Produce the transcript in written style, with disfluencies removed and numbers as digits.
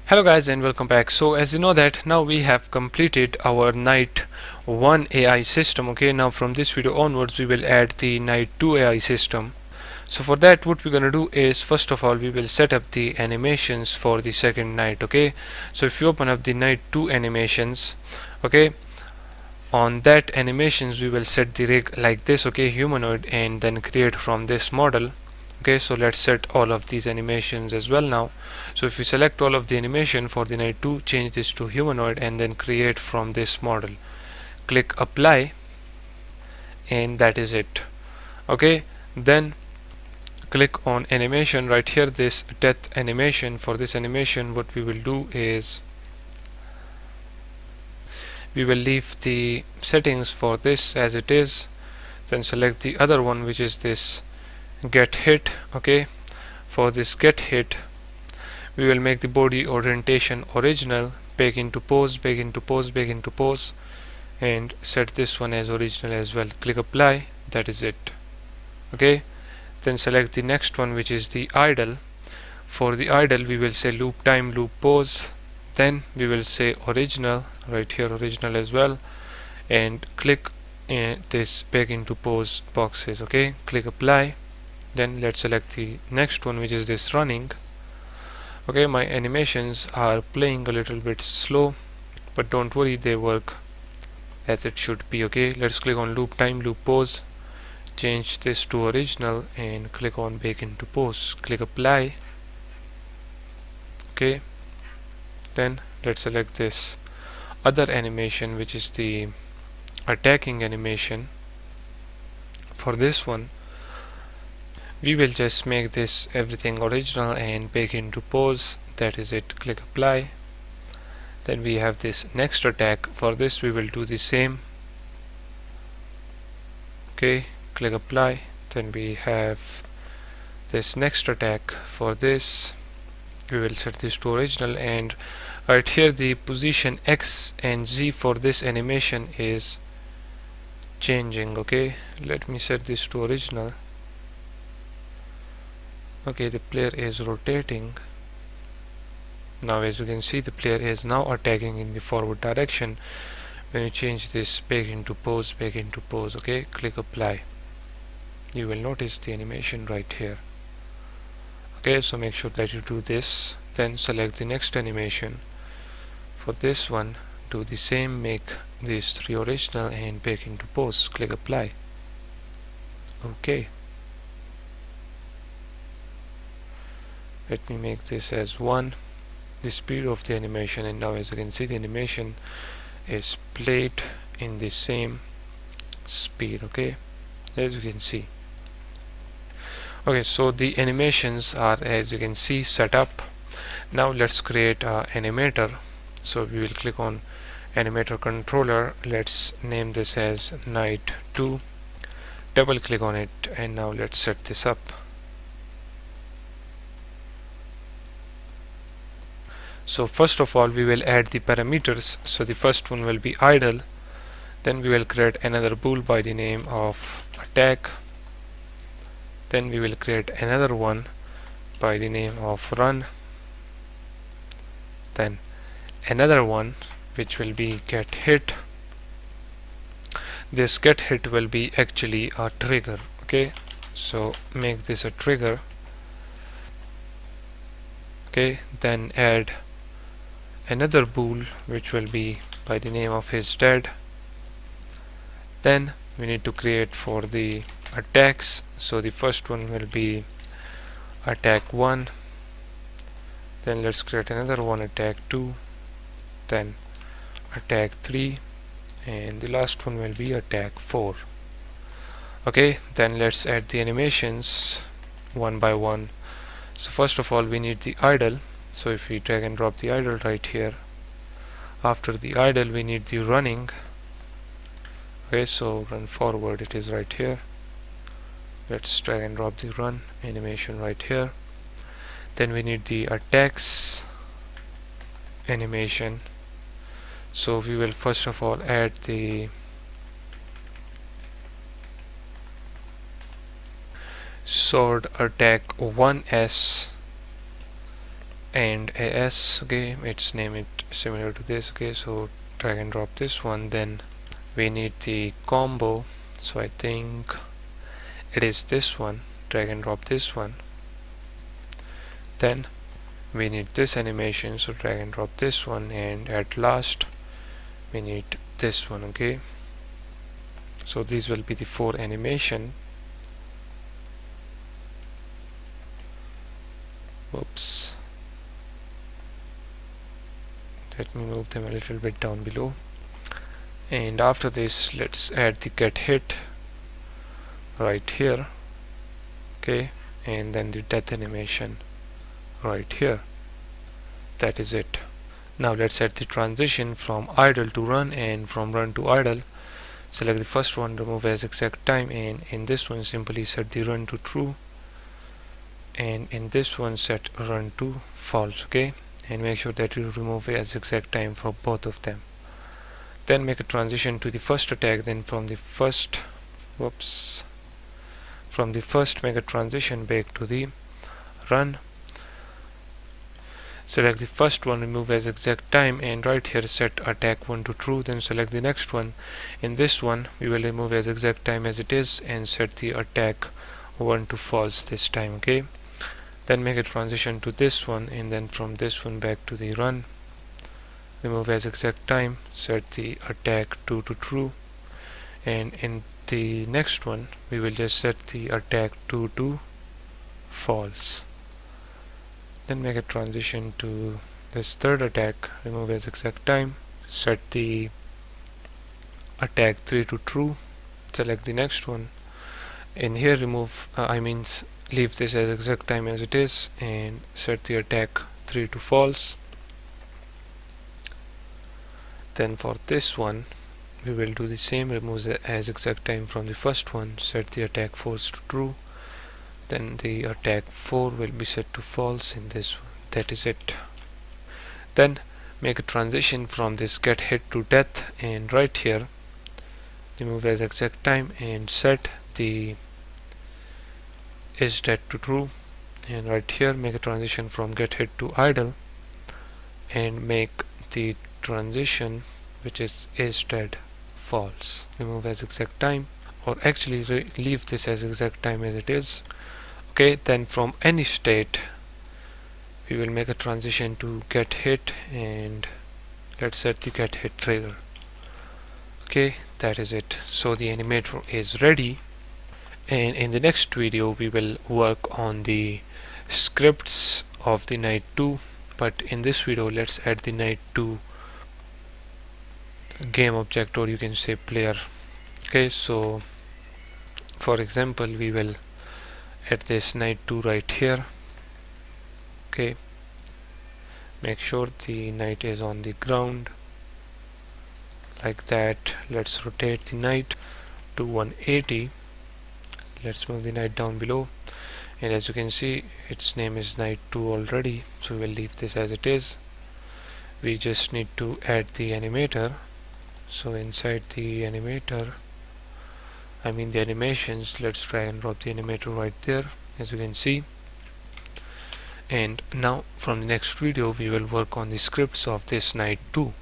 Hello guys and welcome back. So as you know that now we have completed our night 1 AI system. Okay, now from this video onwards we will add the night 2 AI system. So for that what we're gonna do is first of all we will set up the animations for the second night. Okay, so if you open up the night 2 animations, okay, on that animations we will set the rig like this, okay, humanoid, and then create from this model. Okay, so let's set all of these animations as well now. So if you select all of the animation for the night 2, change this to humanoid and then create from this model, click apply, and that is it. Okay, then click on animation right here, this death animation. For this animation what we will do is we will leave the settings for this as it is, then select the other one, which is this get hit. Okay, for this get hit we will make the body orientation original, back into pose, back into pose, back into pose, and set this one as original as well. Click apply, that is it. Okay, then select the next one, which is the idle. For the idle we will say loop time, loop pose, then we will say original right here, original as well, and click this back into pose boxes. Okay, click apply, then let's select the next one, which is this running. Okay, my animations are playing a little bit slow, but don't worry, they work as it should be. Okay, let's click on loop time, loop pose, change this to original and click on back into pose, click apply. Okay, then let's select this other animation, which is the attacking animation. For this one we will just make this everything original and back into pose, that is it. Click apply. Then we have this next attack. For this we will do the same. Okay, click apply. Then we have this next attack. For this we will set this to original, and right here the position X and Z for this animation is changing. Okay, let me set this to original. Okay, the player is rotating. Now as you can see, the player is now attacking in the forward direction. When you change this back into pose, back into pose, okay, click apply, you will notice the animation right here. Okay, so make sure that you do this, then select the next animation. For this one do the same, make these three original and back into pose, click apply. Okay, let me make this as 1, the speed of the animation, and now as you can see the animation is played in the same speed. Okay, as you can see. Okay, so the animations are, as you can see, set up. Now let's create a animator. So we will click on animator controller, let's name this as night 2, double click on it, and now let's set this up. So first of all we will add the parameters. So the first one will be idle, then we will create another bool by the name of attack, then we will create another one by the name of run, then another one which will be get hit. This get hit will be actually a trigger. Okay, so make this a trigger. Okay, then add another bool which will be by the name of is dead. Then we need to create for the attacks. So the first one will be attack 1, then let's create another one, attack 2, then attack 3, and the last one will be attack 4. Okay, then let's add the animations one by one. So first of all we need the idle. So if we drag and drop the idle right here, after the idle we need the running. Okay, so run forward, it is right here. Let's drag and drop the run animation right here. Then we need the attacks animation. So we will first of all add the sword attack 1s and as, okay, let's name it similar to this. Okay, so drag and drop this one. Then we need the combo, so I think it is this one. Drag and drop this one. Then we need this animation, so drag and drop this one, and at last we need this one. Okay, so these will be the 4 animation. Oops, let me move them a little bit down below. And after this, let's add the get hit right here. Okay, and then the death animation right here. That is it. Now let's set the transition from idle to run and from run to idle. Select the first one, remove as exact time, and in this one simply set the run to true, and in this one set run to false. Okay, and make sure that you remove as exact time for both of them. Then make a transition to the first attack. Then from the first make a transition back to the run. Select the first one, remove as exact time, and right here set attack 1 to true. Then select the next one. In this one we will remove as exact time as it is and set the attack 1 to false this time. Okay, then make a transition to this one, and then from this one back to the run, remove as exact time, set the attack 2 to true, and in the next one we will just set the attack 2 to false. Then make a transition to this third attack, remove as exact time, set the attack 3 to true, select the next one. In here remove leave this as exact time as it is and set the attack 3 to false. Then for this one we will do the same, remove as exact time from the first one, set the attack 4 to true, then the attack 4 will be set to false in this one. That is it. Then make a transition from this get hit to death, and right here remove as exact time and set the is dead to true, and right here make a transition from get hit to idle and make the transition which is dead false. Remove as exact time, or actually leave this as exact time as it is. Okay, then from any state we will make a transition to get hit, and let's set the get hit trigger. Okay, that is it. So the animator is ready, and in the next video we will work on the scripts of the night 2, but in this video let's add the night 2 game object, or you can say player. Okay, so for example we will add this night 2 right here. Okay, make sure the knight is on the ground like that. Let's rotate the knight to 180. Let's move the knight down below, and as you can see its name is knight 2 already, so we will leave this as it is. We just need to add the animator. So inside the animator, the animations, let's drag and drop the animator right there, as you can see. And now from the next video we will work on the scripts of this night 2.